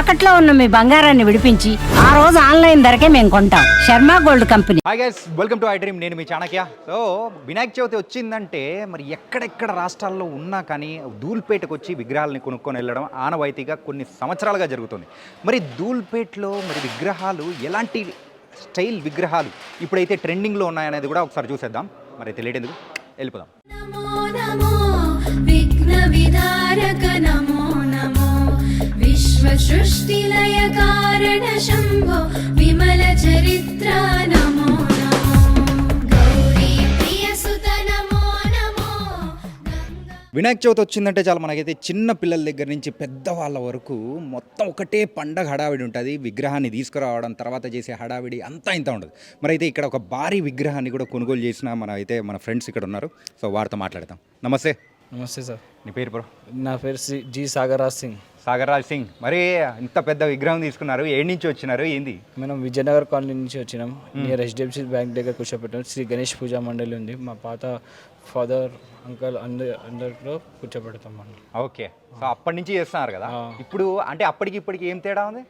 తాకట్లో ఉన్న మీ బంగారాన్ని విడిపించి ఆ రోజు ఆన్లైన్ ధరకే మేము కొంటాం. Sharma gold company. Hi guys, welcome to I dream. నేను మీ చాణక్య. సో వినాయక చవితి వచ్చిందంటే మరి ఎక్కడెక్కడ రాష్ట్రాల్లో ఉన్నా కానీ ధూల్పేటకు వచ్చి విగ్రహాలని కొనుక్కొని వెళ్ళడం ఆనవాయితీగా కొన్ని సంవత్సరాలుగా జరుగుతుంది. మరి ధూల్పేటలో మరి విగ్రహాలు ఎలాంటి స్టైల్ విగ్రహాలు ఇప్పుడైతే ట్రెండింగ్లో ఉన్నాయనేది కూడా ఒకసారి చూసేద్దాం. మరి అయితే లేట్ ఎందుకు, వెళ్ళిపోదాం. నమో నమో విఘ్న విదారక నమో నమో విశ్వ సృష్టి లయ కారణ శంభో విమల చరిత్ర నమో నమో గౌరీ ప్రియ సుత నమో నమో. వినాయక చవితి వచ్చిందంటే చాలా మనకైతే చిన్న పిల్లల దగ్గర నుంచి పెద్దవాళ్ళ వరకు మొత్తం ఒకటే పండగ హడావిడి ఉంటుంది. విగ్రహాన్ని తీసుకురావడం, తర్వాత చేసే హడావిడి అంతా ఇంత ఉండదు. మరి అయితే ఇక్కడ ఒక భారీ విగ్రహాన్ని కూడా కొనుగోలు చేసిన మన ఫ్రెండ్స్ ఇక్కడ ఉన్నారు. సో వారితో మాట్లాడతాం. నమస్తే. నమస్తే సార్. నీ పేరు బ్రో? నా పేరు జి సాగర్రాజ్ సింగ్. సాగర్రాజ్ సింగ్. మరి ఇంత పెద్ద విగ్రహం తీసుకున్నారు, ఏడు నుంచి వచ్చినారు, ఏంది? మనం విజయనగర్ కాలనీ నుంచి వచ్చినాం. నియర్ HDFC బ్యాంక్ దగ్గర కూర్చోబెట్టాం. శ్రీ గణేష్ పూజా మండలి ఉంది. మా పాత ఫాదర్ అంకల్ అందరిలో కూర్చోబెడతాం మనం. ఓకే. సో అప్పటి నుంచి చేస్తున్నారు కదా. ఇప్పుడు అంటే అప్పటికి ఇప్పటికి ఏం తేడా ఉంది?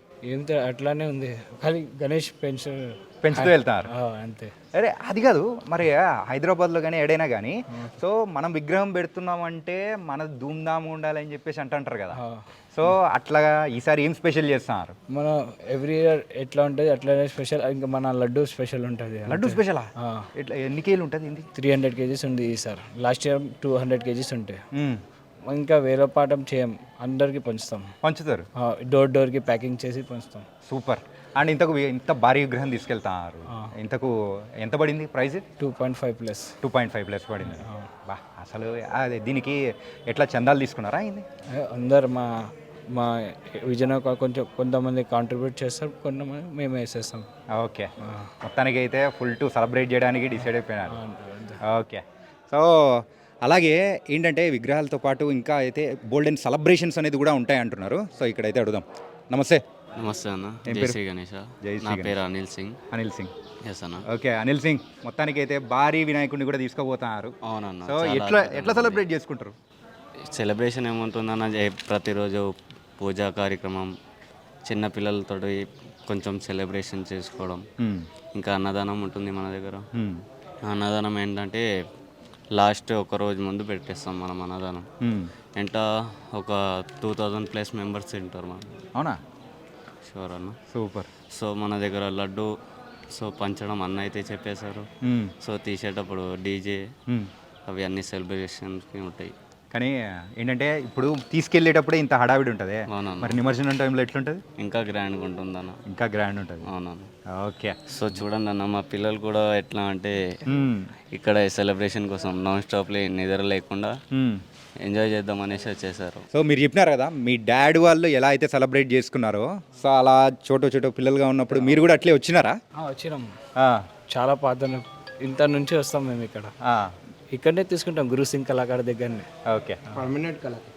అట్లానే ఉంది, ఖాళీ గణేష్ పెంచుతూ వెళ్తున్నారు అంతే. అరే అది కాదు, మరి హైదరాబాద్లో కానీ ఎడైనా కానీ సో మనం విగ్రహం పెడుతున్నామంటే మన ధూమ్ధామ్ ఉండాలని చెప్పేసి అంటారు కదా. సో అట్లాగా ఈసారి ఏం స్పెషల్ చేస్తున్నారు? మన ఎవ్రీ ఇయర్ ఎట్లా ఉంటుంది అట్లానే స్పెషల్. ఇంకా మన లడ్డు స్పెషల్ ఉంటుంది. లడ్డు స్పెషలా? ఎట్లా, ఎన్ని కేజీలు ఉంటుంది? 300 kgs ఉంది ఈసారి. లాస్ట్ ఇయర్ 200 kgs ఉంటాయి. ఇంకా వేరే పాఠం చేయం, అందరికి పంచుతారు. డోర్కి ప్యాకింగ్ చేసి పంచుతాం. సూపర్. అండ్ ఇంత భారీ విగ్రహం తీసుకెళ్తారు, ఇంతకు ఎంత పడింది ప్రైస్? 2.5+ పడింది. బా, అసలు అదే దీనికి ఎట్లా చందాలు తీసుకున్నారా? అయింది అందరు మా విజయనగరం కొంతమంది కాంట్రిబ్యూట్ చేస్తారు, కొంతమంది మేము వేసేస్తాం. ఓకే. మొత్తానికి అయితే ఫుల్ టు సెలబ్రేట్ చేయడానికి డిసైడ్ అయిపోయినారు. ఓకే. సో అలాగే ఏంటంటే విగ్రహాలతో పాటు ఇంకా అయితే బోల్డెన్ సెలబ్రేషన్స్ అనేది కూడా ఉంటాయి అంటున్నారు. సో ఇక్కడైతే అడుగుదాం. నమస్తే. నమస్తే అన్న. జై శ్రీ గణేష్. నా పేరు అనిల్ సింగ్. ఎస్ అన్న. ఓకే అనిల్ సింగ్, మొత్తానికి అయితే భారీ వినాయకుడిని కూడా తీసుకుపోతున్నారు. అవునన్న. సో ఎట్లా సెలబ్రేట్ చేసుకుంటారు? సెలబ్రేషన్ ఏముంటుందన్న, ప్రతిరోజు పూజా కార్యక్రమం, చిన్నపిల్లలతో కొంచెం సెలబ్రేషన్ చేసుకోవడం, ఇంకా అన్నదానం ఉంటుంది మన దగ్గర. అన్నదానం ఏంటంటే లాస్ట్ ఒక రోజు ముందు పెట్టేస్తాం మనం అన్నదానం. ఎంత ఒక 2000+ మెంబర్స్ తింటారు మనం. అవునా? షూర్ అన్న. సూపర్. సో మన దగ్గర లడ్డు సో పంచడం అన్న అయితే చెప్పేశారు. సో తీసేటప్పుడు డీజే అవి అన్ని సెలబ్రేషన్కి ఉంటాయి. కానీ ఏంటంటే ఇప్పుడు తీసుకెళ్ళేటప్పుడే ఇంత హడావిడి ఉంటుంది. మరి నిమజ్జనం టైంలో ఎట్లుంటుంది? ఇంకా గ్రాండ్గా ఉంటుంది అన్న. ఇంకా గ్రాండ్ ఉంటుంది. అవునన్న. ఓకే. సో చూడండి అన్న, మా పిల్లలు కూడా ఎట్లా అంటే ఇక్కడ సెలబ్రేషన్ కోసం నాన్ స్టాప్లే నిద్ర లేకుండా ఎంజాయ్ చేద్దాం అనేసి వచ్చేసారు. సో మీరు చెప్పినారు కదా మీ డాడ్ వాళ్ళు ఎలా అయితే సెలబ్రేట్ చేసుకున్నారో, సో అలా చోటో పిల్లలుగా ఉన్నప్పుడు మీరు కూడా అట్లే వచ్చినారా? వచ్చినాం. చాలా పాత ఇంత నుంచి వస్తాం మేము. ఇక్కడనే తీసుకుంటాం, గురు సింగ్ కళాకారు దగ్గరనే. ఓకే. పర్మనెంట్ కళాకారు.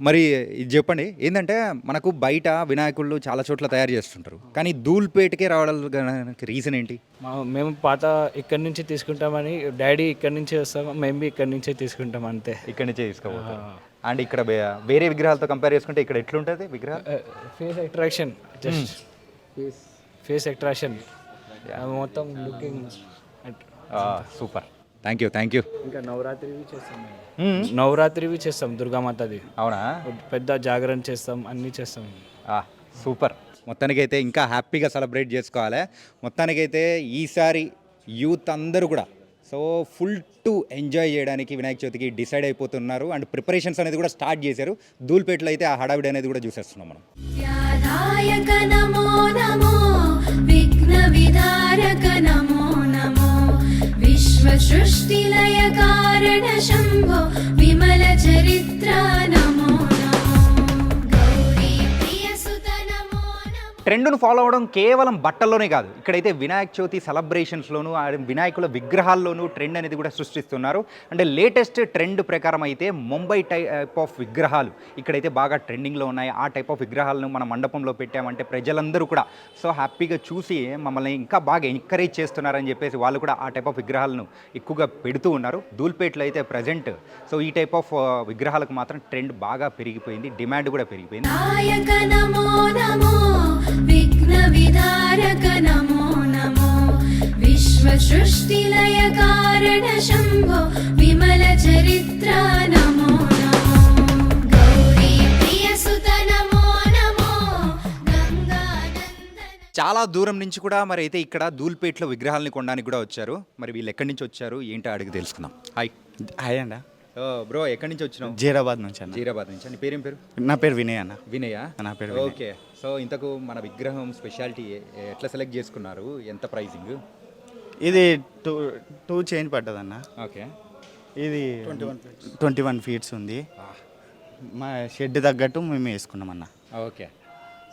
మరి ఇది చెప్పండి, ఏంటంటే మనకు బయట వినాయకుళ్ళు చాలా చోట్ల తయారు చేస్తుంటారు, కానీ ధూల్పేటకే రావడానికి రీజన్ ఏంటి? మేము పాత ఇక్కడి నుంచి తీసుకుంటామని, డాడీ ఇక్కడి నుంచే వస్తాం, మేము ఇక్కడి నుంచే తీసుకుంటాం అంతే. ఇక్కడి నుంచే తీసుకోవాలి. అండ్ ఇక్కడ వేరే విగ్రహాలతో కంపేర్ చేసుకుంటే ఇక్కడ ఎట్లుంటుంది విగ్రహం? Face attraction, just face attraction, మొత్తం లుకింగ్. సూపర్. Thank you. ఇంకా నవరాత్రివి చేస్తాం దుర్గామాతది. అవునా? పెద్ద జాగరణ చేస్తాం, అన్నీ చేస్తాం. సూపర్. మొత్తానికైతే ఇంకా హ్యాపీగా సెలబ్రేట్ చేసుకోవాలి. మొత్తానికైతే ఈసారి యూత్ అందరూ కూడా సో ఫుల్ టు ఎంజాయ్ చేయడానికి వినాయక చవితికి డిసైడ్ అయిపోతున్నారు. అండ్ ప్రిపరేషన్స్ అనేది కూడా స్టార్ట్ చేశారు. ధూల్పేటలో అయితే ఆ హడావిడి అనేది కూడా చూసేస్తున్నాం మనం. నమో నమో విఘ్న విదారక నమో నమో విశ్వ సృష్టి లయ కారణ శంభో విమల చరిత్ర నమో నమో గౌరీ ప్రియ సుత నమో నమో. ట్రెండ్ను ఫాలో అవ్వడం కేవలం బట్టల్లోనే కాదు, ఇక్కడైతే వినాయక చవితి సెలబ్రేషన్స్లోనూ వినాయకుల విగ్రహాల్లోనూ ట్రెండ్ అనేది కూడా సృష్టిస్తున్నారు. అంటే లేటెస్ట్ ట్రెండ్ ప్రకారం అయితే ముంబై టైప్ ఆఫ్ విగ్రహాలు ఇక్కడైతే బాగా ట్రెండింగ్లో ఉన్నాయి. ఆ టైప్ ఆఫ్ విగ్రహాలను మన మండపంలో పెట్టామంటే ప్రజలందరూ కూడా సో హ్యాపీగా చూసి మమ్మల్ని ఇంకా బాగా ఎంకరేజ్ చేస్తున్నారని చెప్పేసి వాళ్ళు కూడా ఆ టైప్ ఆఫ్ విగ్రహాలను ఎక్కువగా పెడుతూ ఉన్నారు. ధూల్పేటలో అయితే ప్రజెంట్ సో ఈ టైప్ ఆఫ్ విగ్రహాలకు మాత్రం ట్రెండ్ బాగా పెరిగిపోయింది, డిమాండ్ కూడా పెరిగిపోయింది. నాయక నమో నమో విఘ్న విధారక నమో నమో విశ్వ సృష్టిలయ కారణ శంభో విమల చరిత్ర నమో నమో గౌరీ ప్రియ సుత నమో నమో గంగానందన. చాలా దూరం నుంచి కూడా మరి అయితే ఇక్కడ ధూల్పేటలో విగ్రహాలని కొనడానికి కూడా వచ్చారు. మరి వీళ్ళు ఎక్కడి నుంచి వచ్చారు ఏంటో అడిగి తెలుసుకుందాం. హాయ్ హాయ్ అండి. బ్రో, ఎక్కడి నుంచి వచ్చినావు? జీరాబాద్ నుంచి అన్న. జీరాబాద్ నుంచి. నీ పేరేం పేరు? నా పేరు వినయ్ అన్న. వినయ. నా పేరు వినయ్. ఓకే. సో ఇంతకు మన విగ్రహం స్పెషాలిటీ ఎట్లా సెలెక్ట్ చేసుకున్నారు, ఎంత ప్రైసింగ్? ఇది టూ చేంజ్ పడ్డదన్న. ఓకే. ఇది 21 ఫీట్స్ ఉంది. మా షెడ్ తగ్గట్టు మేము వేసుకున్నాం అన్న. ఓకే.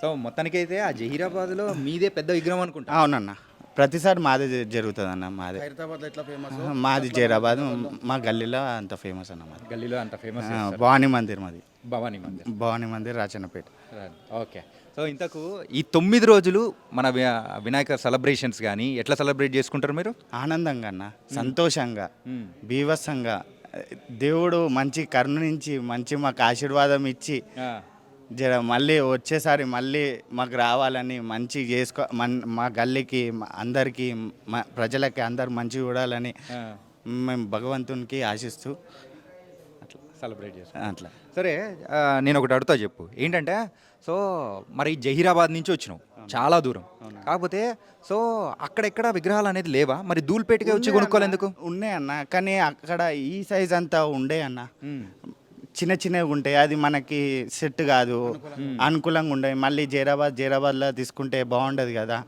సో మొత్తానికైతే ఆ జహీరాబాద్లో మీదే పెద్ద విగ్రహం అనుకుంటా. అవునన్న, ప్రతిసారి మాదే జరుగుతుంది అన్న. మాదే మాది జైరాబాద్, మా గల్లీలో అంత ఫేమస్ అన్న. మాది గల్లీలో అంత ఫేమస్. భవానీ మందిర్. మాది భవానీ మందిర్ రాచన్నపేట. ఓకే. సో ఇంతకు ఈ 9 రోజులు మన వినాయక సెలబ్రేషన్స్ కానీ ఎట్లా సెలబ్రేట్ చేసుకుంటారు మీరు? ఆనందంగా అన్న, సంతోషంగా, బీభత్సంగా. దేవుడు మంచి కరుణించి మంచి మాకు ఆశీర్వాదం ఇచ్చి మళ్ళీ వచ్చేసారి మళ్ళీ మాకు రావాలని మంచి మా గల్లీకి అందరికీ ప్రజలకి అందరు మంచి చూడాలని మేము భగవంతునికి ఆశిస్తూ సెలబ్రేట్ చేస్తాం అట్లా. సరే, నేను ఒకటి అడుగుతా, చెప్పు ఏంటంటే సో మరి జహీరాబాద్ నుంచి వచ్చినావు, చాలా దూరం. కాకపోతే సో అక్కడెక్కడ విగ్రహాలు అనేది లేవా? మరి ధూల్పేటకి వచ్చి కొనుక్కోలేందుకు? ఉన్నాయి అన్న, కానీ అక్కడ ఈ సైజ్ అంతా ఉండే అన్న. చిన్న చిన్నవి ఉంటాయి, అది మనకి సెట్ కాదు, అనుకూలంగా ఉండే. మళ్ళీ జైరాబాద్లో తీసుకుంటే బాగుండదు కదా.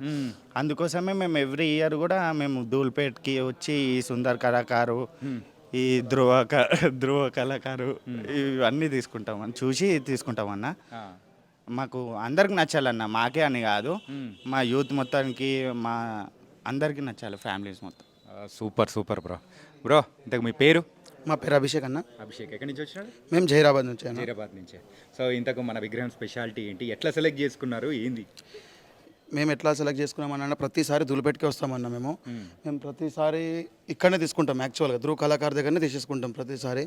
అందుకోసమే మేము ఎవ్రీ ఇయర్ కూడా మేము ధూల్పేట్కి వచ్చి ఈ సుందర్ కళాకారు, ఈ ధ్రువ కళాకారు ఇవన్నీ తీసుకుంటామని చూసి తీసుకుంటామన్న. మాకు అందరికి నచ్చాలన్న, మాకే అని కాదు, మా యూత్ మొత్తానికి, మా అందరికీ నచ్చాలి, ఫ్యామిలీస్ మొత్తం. Super bro. ఇంతకు మీ పేరు? మా పేరు అభిషేక్ అన్న. అభిషేక్. ఎక్కడి నుంచి వచ్చినాడు? మేము జైరాబాద్ నుంచి. జైరాబాద్ నుంచే. సో ఇంతకు మన విగ్రహం స్పెషాలిటీ ఏంటి, ఎట్లా సెలెక్ట్ చేసుకున్నారు, ఏంది? మేము ఎట్లా సెలెక్ట్ చేసుకున్నామన్న, ప్రతిసారి ధూల్పేటకి వస్తామన్న. మేము ప్రతిసారి ఇక్కడనే తీసుకుంటాం. యాక్చువల్గా ధ్రువ కళాకారు దగ్గరనే తీసేసుకుంటాం ప్రతిసారి.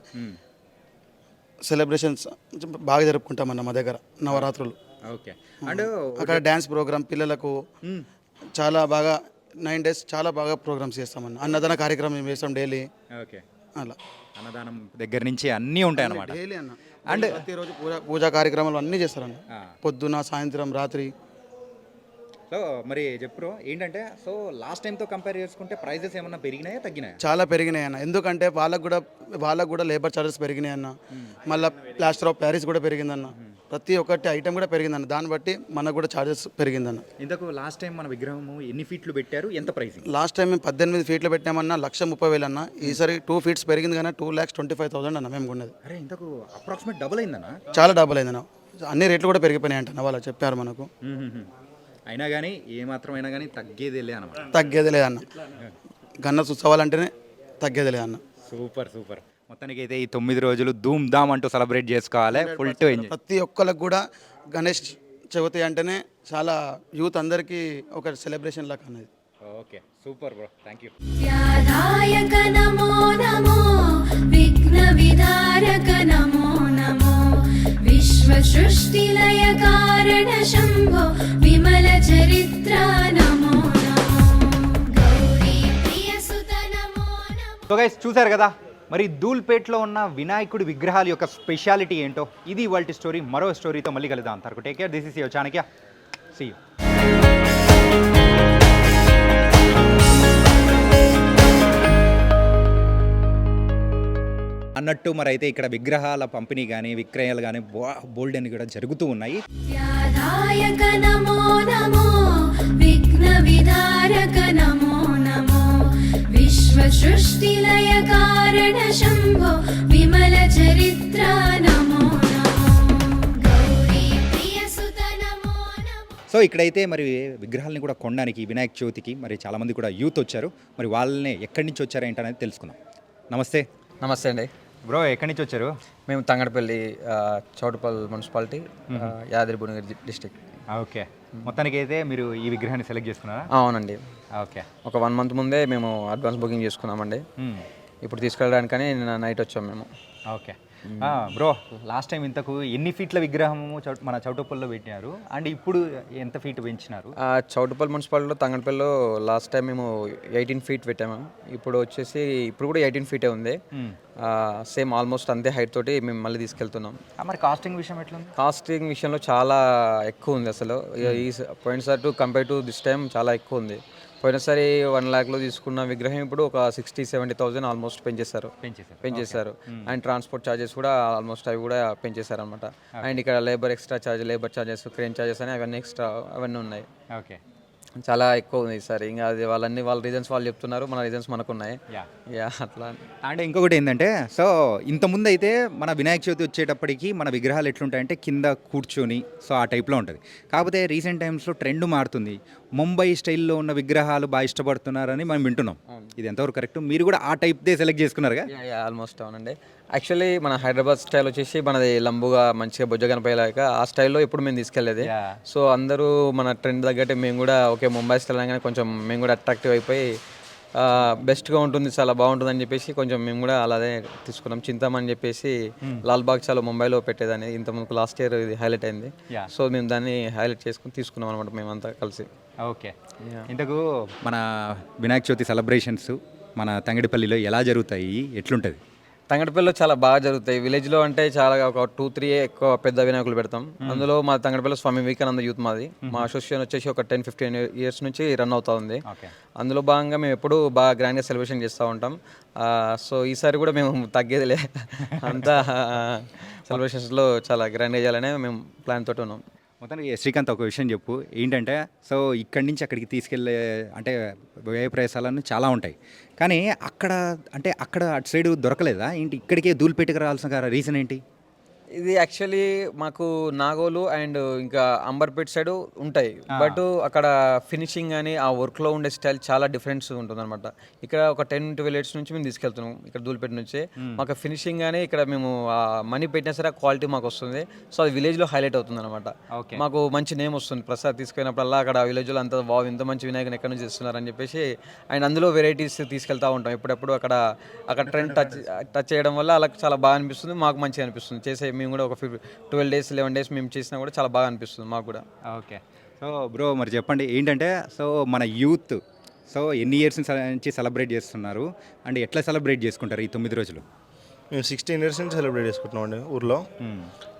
సెలబ్రేషన్స్ బాగా జరుపుకుంటామన్న మా దగ్గర, నవరాత్రులు. ఓకే. అండ్ అక్కడ డ్యాన్స్ ప్రోగ్రామ్ పిల్లలకు చాలా బాగా 9 days చాలా బాగా ప్రోగ్రామ్స్ చేస్తామన్న. అన్నదాన కార్యక్రమం మేము చేస్తాం డైలీ. ఓకే. అలా అన్నదానం దగ్గర నుంచి అన్నీ ఉంటాయి అన్నమాట. డైలీ అన్న. అండ్ ప్రతిరోజు పూజా కార్యక్రమాలు అన్నీ చేస్తారన్న, పొద్దున సాయంత్రం రాత్రి. సో మరి చెప్పు ఏంటంటే సో లాస్ట్ టైంతో కంపేర్ చేసుకుంటే ప్రైజెస్ ఏమన్నా పెరిగినాయా తగ్గినాయా? చాలా పెరిగినాయి అన్న. ఎందుకంటే వాళ్ళకు కూడా లేబర్ చార్జెస్ పెరిగినాయి అన్న. మళ్ళీ ప్లాస్టర్ ఆఫ్ ప్యారిస్ కూడా పెరిగిందన్న. ప్రతి ఒక్కటి ఐటెం కూడా పెరిగిందన్న. దాన్ని బట్టి మనకు కూడా చార్జెస్ పెరిగిందన్న. ఇంతకు లాస్ట్ టైం మన విగ్రహం ఎన్ని ఫీట్లు పెట్టారు, ఎంత ప్రైస్? లాస్ట్ టైం మేము 18 ఫీట్లు పెట్టామన్నా 1,30,000 అన్న. ఈసారి 2 feet పెరిగింది కానీ 2,25,000 అన్న మేము కొన్నది. అరే, ఇంతకు అప్రాక్సిమేట్ డబుల్ అయిందన్న. చాలా డబుల్ అయిందన్న. అన్ని రేట్లు కూడా పెరిగిపోయినాయి అంట వాళ్ళు చెప్పారు మనకు. అయినా కానీ ఏమాత్రం అయినా కానీ తగ్గేదేలే అన్నమాట. తగ్గేదిలే అన్న. గన్నస్ ఉత్సవాలంటేనే తగ్గేదిలే అన్న. సూపర్. మొత్తానికి అయితే ఈ 9 రోజులు ధూమ్ ధామ్ అంటూ సెలబ్రేట్ చేసుకోవాలి, ఫుల్ టు ఎంజాయ్. ప్రతి ఒక్కరికి కూడా గణేష్ చవితి అంటేనే చాలా యూత్ అందరికీ ఒక సెలబ్రేషన్ లాగా అనేది. Okay, super bro, thank you. త్యాదాయక నమో నమో విఘ్న విధారక నమో నమో విశ్వ సృష్టిలయ కారణ శంభో విమల చరిత్ర నమో నమో గౌరీ ప్రియ సుత నమో నమో. సో గైస్, చూసారు కదా మరి ధూల్పేట్లో ఉన్న వినాయకుడి విగ్రహాల యొక్క స్పెషాలిటీ ఏంటో. ఇది ఇవాల్టి స్టోరీ. మరో స్టోరీతో మళ్ళీ కలుద్దాం. అంతవరకు take care. This is your Chanakya. See you. అన్నట్టు మరి అయితే ఇక్కడ విగ్రహాల పంపిణీ కానీ విక్రయాలు కానీ బోల్డ్ అని కూడా జరుగుతూ ఉన్నాయి. త్యాదాయక నమో నమో విఘ్న విధారక నమో నమో విశ్వ సృష్టిలయ కారణ శంభో విమల చరిత్ర నమో నమో గౌరీ ప్రియ సుత నమో నమో. సో ఇక్కడైతే మరి విగ్రహాలని కూడా కొనడానికి వినాయక చవితికి మరి చాలామంది కూడా యూత్ వచ్చారు. మరి వాళ్ళని ఎక్కడి నుంచి వచ్చారు ఏంటనేది తెలుసుకుందాం. నమస్తే నమస్తే అండి. బ్రో, ఎక్కడి నుంచి వచ్చారు? మేము Tangadapalli Choutuppal municipality, Yadadri Bhuvanagiri district. Okay, మొత్తానికి అయితే మీరు ఈ విగ్రహాన్ని సెలెక్ట్ చేసుకున్నారా? అవునండి. ఓకే, ఒక 1 month ముందే మేము అడ్వాన్స్ బుకింగ్ చేసుకున్నామండి. ఇప్పుడు తీసుకెళ్ళడానికని నిన్న నైట్ వచ్చాము మేము. ఓకే బ్రో, లాస్ట్ టైం ఇంతకు ఎన్ని ఫీట్ల విగ్రహము మన చౌటుప్పల్లో పెట్టినారు అండ్ ఇప్పుడు ఎంత ఫీట్ పెంచినారు? చౌటుపల్ మున్సిపాలిటీలో తంగడపల్లిలో లాస్ట్ టైం మేము 18 feet పెట్టాము. ఇప్పుడు వచ్చేసి ఇప్పుడు కూడా 18 feet ఉంది. సేమ్ ఆల్మోస్ట్ అంతే హైట్ తోటి మేము మళ్ళీ తీసుకెళ్తున్నాం. మరి కాస్టింగ్ విషయం ఎట్లుంది? కాస్టింగ్ విషయంలో చాలా ఎక్కువ ఉంది అసలు. ఈ పోయినసారి to compare to this time చాలా ఎక్కువ ఉంది. పోయినసారి 1 lakhలో తీసుకున్న విగ్రహం ఇప్పుడు ఒక 60-70,000 ఆల్మోస్ట్ పెంచేశారు. అండ్ ట్రాన్స్పోర్ట్ ఛార్జెస్ కూడా ఆల్మోస్ట్ అవి కూడా పెంచేశారు అనమాట. అండ్ ఇక్కడ లేబర్ ఛార్జెస్ క్రేన్ ఛార్జెస్ అని అవన్నీ ఉన్నాయి. ఓకే, చాలా ఎక్కువ ఉంది ఈసారి. ఇంకా అది వాళ్ళ రీజన్స్ వాళ్ళు చెప్తున్నారు, మన రీజన్స్ మనకున్నాయి. యా అట్లా. అంటే ఇంకొకటి ఏంటంటే, సో ఇంతకుముందు అయితే మన వినాయక చవితి వచ్చేటప్పటికి మన విగ్రహాలు ఎట్లుంటాయంటే కింద కూర్చొని సో ఆ టైప్లో ఉంటుంది. కాకపోతే రీసెంట్ టైమ్స్లో ట్రెండ్ మారుతుంది. ముంబై స్టైల్లో ఉన్న విగ్రహాలు బాగా ఇష్టపడుతున్నారని మనం వింటున్నాం. ఇది ఎంతవరకు కరెక్ట్? మీరు కూడా ఆ టైప్దే సెలెక్ట్ చేసుకున్నారుగా? ఆల్మోస్ట్ అవునండి. యాక్చువల్లీ మన హైదరాబాద్ స్టైల్ వచ్చేసి మనది లంబుగా మంచిగా బొజ్జ కనిపించలేక ఆ స్టైల్లో ఎప్పుడు మేము తీసుకెళ్ళేది. సో అందరూ మన ట్రెండ్ తగ్గట్టు మేము కూడా ఓకే ముంబై స్టైల్ అనగానే కొంచెం మేము కూడా అట్రాక్టివ్ అయిపోయి బెస్ట్గా ఉంటుంది, చాలా బాగుంటుంది అని చెప్పేసి కొంచెం మేము కూడా అలాగే తీసుకున్నాం. చింతామని చెప్పేసి లాల్బాగ్ చాలా ముంబైలో పెట్టేదాన్ని. ఇంతకుముందు లాస్ట్ ఇయర్ ఇది హైలైట్ అయింది. సో మేము దాన్ని హైలైట్ చేసుకుని తీసుకున్నాం అనమాట మేమంతా కలిసి. ఓకే, ఇంతకు మన వినాయక చవితి సెలబ్రేషన్స్ మన తంగడిపల్లిలో ఎలా జరుగుతాయి, ఎట్లుంటుంది? తంగడపల్లిలో చాలా బాగా జరుగుతాయి. విలేజ్లో అంటే చాలా ఒక 2-3 ఎక్కువ పెద్ద వినాయకులు పెడతాం. అందులో మా తంగడపల్లి స్వామి వివేకానంద యూత్ మాది. మా అసోసియేషన్ వచ్చేసి ఒక 10-15 years నుంచి రన్ అవుతా ఉంది. అందులో భాగంగా మేము ఎప్పుడు బాగా గ్రాండ్గా సెలబ్రేషన్ చేస్తూ ఉంటాం. సో ఈసారి కూడా మేము తగ్గేదిలే, అంతా సెలబ్రేషన్స్లో చాలా గ్రాండ్గా చేయాలనే మేము ప్లాన్ తోటి ఉన్నాం. మొత్తానికి శ్రీకాంత్, ఒక విషయం చెప్పు ఏంటంటే, సో ఇక్కడి నుంచి అక్కడికి తీసుకెళ్ళే అంటే వ్యయ ప్రయాసాలన్నీ చాలా ఉంటాయి, కానీ అక్కడ అటు సైడ్ దొరకలేదా ఏంటి? ఇక్కడికే ధూళిపేటకు రావాల్సిన రీజన్ ఏంటి? ఇది యాక్చువల్లీ మాకు నాగోలు అండ్ ఇంకా అంబర్పేట్ సైడ్ ఉంటాయి. బట్ అక్కడ ఫినిషింగ్ అని ఆ వర్క్లో ఉండే స్టైల్ చాలా డిఫరెన్స్ ఉంటుంది అనమాట. ఇక్కడ ఒక 10-12 years నుంచి మేము తీసుకెళ్తున్నాం ఇక్కడ ధూళిపేట నుంచి. మాకు ఫినిషింగ్ అని ఇక్కడ మేము మనీ పెట్టినా సరే క్వాలిటీ మాకు వస్తుంది. సో అది విలేజ్లో హైలైట్ అవుతుంది అనమాట. మాకు మంచి నేమ్ వస్తుంది. ప్రసాద్ తీసుకున్నప్పుడల్లా అక్కడ విలేజ్లో అంత బాగు ఇంత మంచి వినాయకుని ఎక్కడి నుంచి ఇస్తున్నారని చెప్పేసి. అండ్ అందులో వెరైటీస్ తీసుకెళ్తూ ఉంటాం ఎప్పుడెప్పుడు. అక్కడ ట్రెండ్ టచ్ చేయడం వల్ల అలా చాలా బాగా అనిపిస్తుంది, మాకు మంచిగా అనిపిస్తుంది. చేసే మేము కూడా ఒక 12 days 11 days మేము చేసినా కూడా చాలా బాగా అనిపిస్తుంది మాకు కూడా. ఓకే, సో బ్రో మరి చెప్పండి ఏంటంటే, సో మన యూత్ సో ఎన్ని ఇయర్స్ నుంచి సెలబ్రేట్ చేస్తున్నారు అండ్ ఎట్లా సెలబ్రేట్ చేసుకుంటారు ఈ 9 రోజులు? మేము 16 years నుంచి సెలబ్రేట్ చేసుకుంటున్నాం అండి ఊర్లో.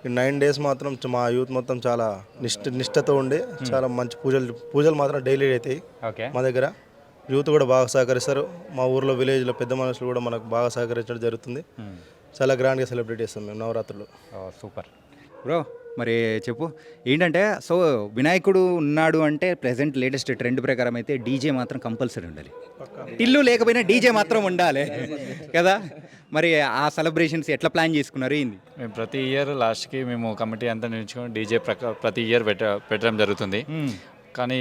ఈ 9 days మాత్రం మా యూత్ మొత్తం చాలా నిష్ఠతో ఉండి చాలా మంచి పూజలు మాత్రం డైలీ అవుతాయి మా దగ్గర. యూత్ కూడా బాగా సహకరిస్తారు. మా ఊర్లో విలేజ్లో పెద్ద మనుషులు కూడా మనకు బాగా సహకరించడం జరుగుతుంది. చాలా గ్రాండ్గా సెలబ్రేట్ చేస్తాం మేము నవరాత్రులు. సూపర్ బ్రో, మరి చెప్పు ఏంటంటే, సో వినాయకుడు ఉన్నాడు అంటే ప్రెసెంట్ లేటెస్ట్ ట్రెండ్ ప్రకారం అయితే డీజే మాత్రం కంపల్సరీ ఉండాలి. టిల్లు లేకపోయినా డీజే మాత్రం ఉండాలి కదా. మరి ఆ సెలబ్రేషన్స్ ఎట్లా ప్లాన్ చేసుకున్నారు ఏంది? మేము ప్రతి ఇయర్ లాస్ట్కి మేము కమిటీ అంతా నిలుచుకొని డీజే ప్రతి ఇయర్ పెట్టడం జరుగుతుంది. కానీ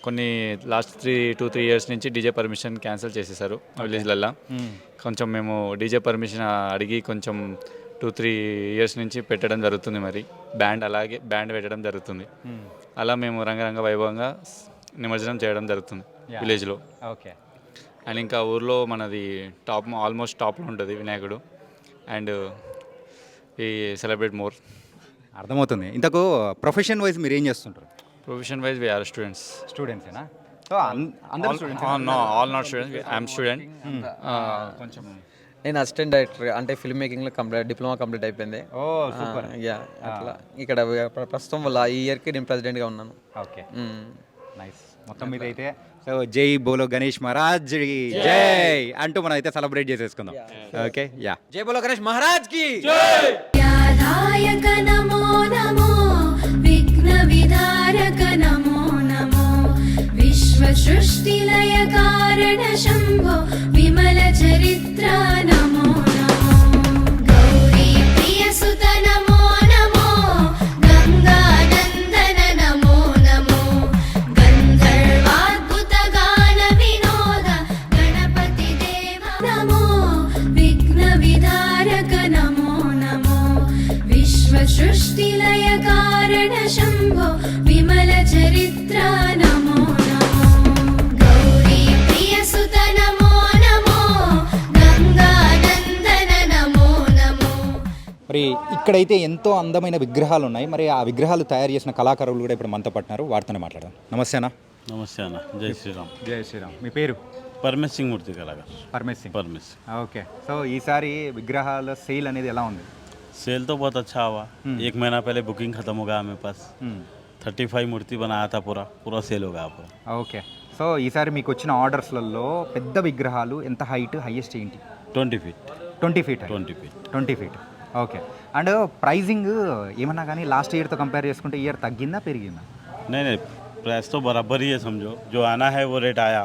కొన్ని లాస్ట్ 2-3 years నుంచి డీజే పర్మిషన్ క్యాన్సిల్ చేసేసారు విలేజ్లల్లో. కొంచెం మేము డీజే పర్మిషన్ అడిగి కొంచెం 2-3 years నుంచి పెట్టడం జరుగుతుంది. మరి బ్యాండ్ పెట్టడం జరుగుతుంది. అలా మేము రంగరంగ వైభవంగా నిమజ్జనం చేయడం జరుగుతుంది విలేజ్లో. ఓకే, అండ్ ఇంకా ఊర్లో మనది ఆల్మోస్ట్ టాప్లో ఉంటుంది వినాయకుడు. అండ్ ఈ సెలబ్రేట్ మోర్. అర్థమవుతుంది. ఇంతకు ప్రొఫెషన్ వైజ్ మీరు ఏం చేస్తుంటారు? ప్రొఫెషన్ వైజ్ వీఆర్ స్టూడెంట్సేనా? All not students, I'm student. కొంచెం నేను అసిస్టెంట్ డైరెక్టర్ అంటే ఫిల్మ్ మేకింగ్లో డిప్లొమా కంప్లీట్ అయిపోయింది. అట్లా ఇక్కడ ప్రస్తుతం వల్ల ఈ ఇయర్కి నేను ప్రెసిడెంట్గా ఉన్నాను. Okay, nice. మొత్తం మీద అయితే సో జై బోలో గణేష్ మహారాజ్ జై అంటూ మనం అయితే సెలబ్రేట్ చేసేసుకుందాం. ఓకే, యా, జై బోలో గణేష్ మహారాజ్ కి यादायक नमो नमो विघ्न विधारक नमो नमो विश्व सृष्टिलय कारण शम्भो विमल चरित्र नमो नमो गौरी प्रिय सुत नमो नमो गंगानंदन नमो नमो विश्वसृष्टिलयकारण शम्भो विमलचरित्रा नमो नमो गौरी प्रियसुत नमो नमो गङ्गानन्दन नमो नमो మరి ఇక్కడైతే ఎంతో అందమైన విగ్రహాలు ఉన్నాయి. మరి ఆ విగ్రహాలు తయారు చేసిన కళాకారులు కూడా ఇప్పుడు మనతో పట్టినారు. వారితోనే మాట్లాడదాం. నమస్తే అన్న. నమస్తే అన్న, జై శ్రీరామ్. జై శ్రీరామ్. మీ పేరు? పరమేశ్ సింగ్ మూర్తి కళాకారు. పరమేశ్ సింగ్. పరమేశ్. ఓకే. సో ఈసారి విగ్రహాల సేల్ అనేది ఎలా ఉంది? सेल तो बहुत अच्छा हुआ. एक महीना पहले बुकिंग खत्म हो गया मेरे पास. 35 मूर्ति बनाया था, पूरा सेल हो गया पूरा. ఓకే. సో ఈసారి మీకు వచ్చిన ఆర్డర్స్లలో పెద్ద విగ్రహాలు ఎంత హైయెస్ట్ ఏంటి? 20 feet. 20 feet. 20 feet. 20 feet. Okay. And pricing ఏమన్నా కానీ లాస్ట్ ఇయర్తో కంపేర్ చేసుకుంటే ఇయర్ తగ్గిందా పెరిగిందా? नहीं नहीं, प्राइस तो बराबर ही है समझो. जो आना है वो रेट आया.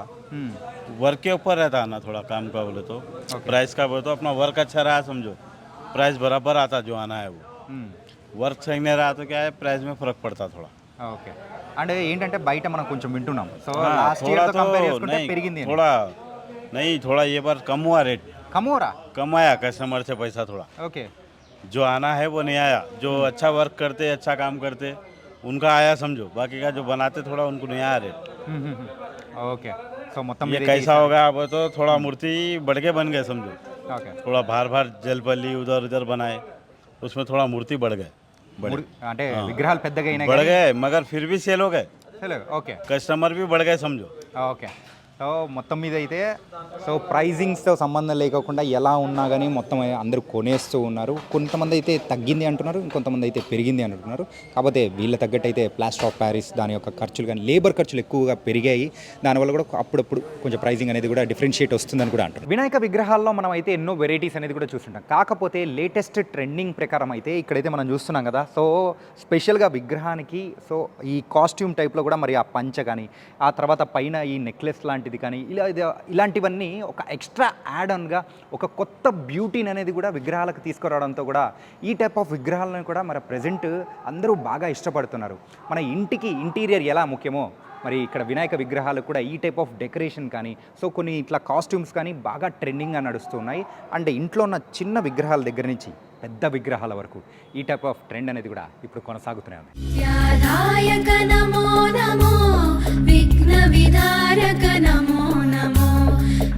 वर्क के ऊपर रहता है ना, थोड़ा काम का बोले तो. प्राइस का बोले तो अपना वर्क अच्छा रहा समझो, प्राइस बराबर आता. जो आना है वो वर्क सही नहीं रहा तो क्या है, प्राइस में फर्क पड़ता थोड़ा. ఓకే. అండ్ ఏంటంటే బయట మనం కొంచెం వింటున్నాం. సో हाँ, లాస్ట్ थोड़ा ఇయర్తో तो కంపేర్ చేసుకుంటే नहीं, పెరిగింది. थोड़ा नहीं, थोड़ा ये बार कम हुआ रेट. కమోరా. कम आया कस्टमर से पैसा थोड़ा. ఓకే. जो आना है वो नहीं आया. जो अच्छा वर्क करते, अच्छा काम करते, उनका आया समझो. बाकी का जो बनाते थोड़ा उनको नहीं आया रेट. ఓకే. సో మొత్తం ये మీద कैसा हो गया अब तो, थोड़ा मूर्ति बढ़ के बन गए समझो. ఓకే. थोड़ा बार जलपल्ली उधर उधर बनाए, उसमें थोड़ा मूर्ति बढ़ गए. అంటే విగ్రహాలు పెద్దగా అయినాయి बढ़ गए मगर फिर भी सेल हो गए. ఓకే. कस्टमर भी बढ़ गए समझो. ఓకే. సో మొత్తం మీద అయితే సో ప్రైజింగ్స్తో సంబంధం లేకుండా ఎలా ఉన్నా కానీ మొత్తం అందరూ కొనేస్తూ ఉన్నారు. కొంతమంది అయితే తగ్గింది అంటున్నారు, ఇంకొంతమంది అయితే పెరిగింది అంటున్నారు. కాకపోతే వీళ్ళ తగ్గట్టు అయితే ప్లాస్టర్ ఆఫ్ ప్యారిస్ దాని యొక్క ఖర్చులు కానీ లేబర్ ఖర్చులు ఎక్కువగా పెరిగాయి. దానివల్ల కూడా అప్పుడప్పుడు కొంచెం ప్రైజింగ్ అనేది కూడా డిఫరెన్షియేట్ వస్తుందని కూడా అంటారు. వినాయక విగ్రహాల్లో మనం అయితే ఎన్నో వెరైటీస్ అనేది కూడా చూస్తుంటాం. కాకపోతే లేటెస్ట్ ట్రెండింగ్ ప్రకారం అయితే ఇక్కడైతే మనం చూస్తున్నాం కదా. సో స్పెషల్గా విగ్రహానికి సో ఈ కాస్ట్యూమ్ టైప్లో కూడా మరి ఆ పంచ కానీ ఆ తర్వాత పైన ఈ నెక్లెస్ లాంటిది కానీ ఇలాంటివన్నీ ఒక ఎక్స్ట్రా యాడ్ ఆన్గా ఒక కొత్త బ్యూటీని అనేది కూడా విగ్రహాలకు తీసుకురావడంతో కూడా ఈ టైప్ ఆఫ్ విగ్రహాలను కూడా మరి ప్రజెంట్ అందరూ బాగా ఇష్టపడుతున్నారు. మన ఇంటికి ఇంటీరియర్ ఎలా ముఖ్యమో మరి ఇక్కడ వినాయక విగ్రహాలు కూడా ఈ టైప్ ఆఫ్ డెకరేషన్ కానీ సో కొన్ని ఇట్లా కాస్ట్యూమ్స్ కానీ బాగా ట్రెండింగ్గా నడుస్తున్నాయి. అంటే ఇంట్లో ఉన్న చిన్న విగ్రహాల దగ్గర నుంచి పెద్ద విగ్రహాల వరకు ఈ టైప్ ఆఫ్ ట్రెండ్ అనేది కూడా ఇప్పుడు కొనసాగుతూనే ఉంది. विद्यादायक नमो नमो विघ्नविधारक नमो नमो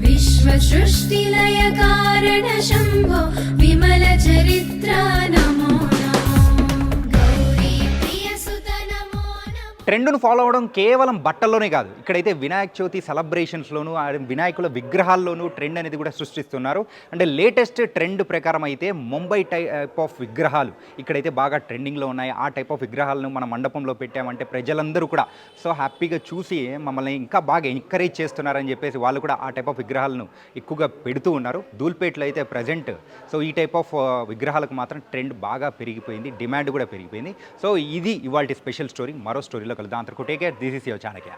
विश्वसृष्टिलयकारण शम्भो विमलचरित्रा नमो नमो गौरी प्रियसुत नमो नमो. ట్రెండ్ను ఫాలో అవ్వడం కేవలం బట్టల్లోనే కాదు, ఇక్కడైతే వినాయక చవితి సెలబ్రేషన్స్లోను వినాయకుల విగ్రహాల్లోనూ ట్రెండ్ అనేది కూడా సృష్టిస్తున్నారు. అంటే లేటెస్ట్ ట్రెండ్ ప్రకారం అయితే ముంబై టైప్ ఆఫ్ విగ్రహాలు ఇక్కడైతే బాగా ట్రెండింగ్లో ఉన్నాయి. ఆ టైప్ ఆఫ్ విగ్రహాలను మన మండపంలో పెట్టామంటే ప్రజలందరూ కూడా సో హ్యాపీగా చూసి మమ్మల్ని ఇంకా బాగా ఎంకరేజ్ చేస్తున్నారని చెప్పేసి వాళ్ళు కూడా ఆ టైప్ ఆఫ్ విగ్రహాలను ఎక్కువగా పెడుతూ ఉన్నారు. ధూల్పేటలో అయితే ప్రజెంట్ సో ఈ టైప్ ఆఫ్ విగ్రహాలకు మాత్రం ట్రెండ్ బాగా పెరిగిపోయింది, డిమాండ్ కూడా పెరిగిపోయింది. సో ఇది ఇవాల్టి స్పెషల్ స్టోరీ. మరో స్టోరీలో కలుద్దాం. అంతకు take care. This is your Chanakya.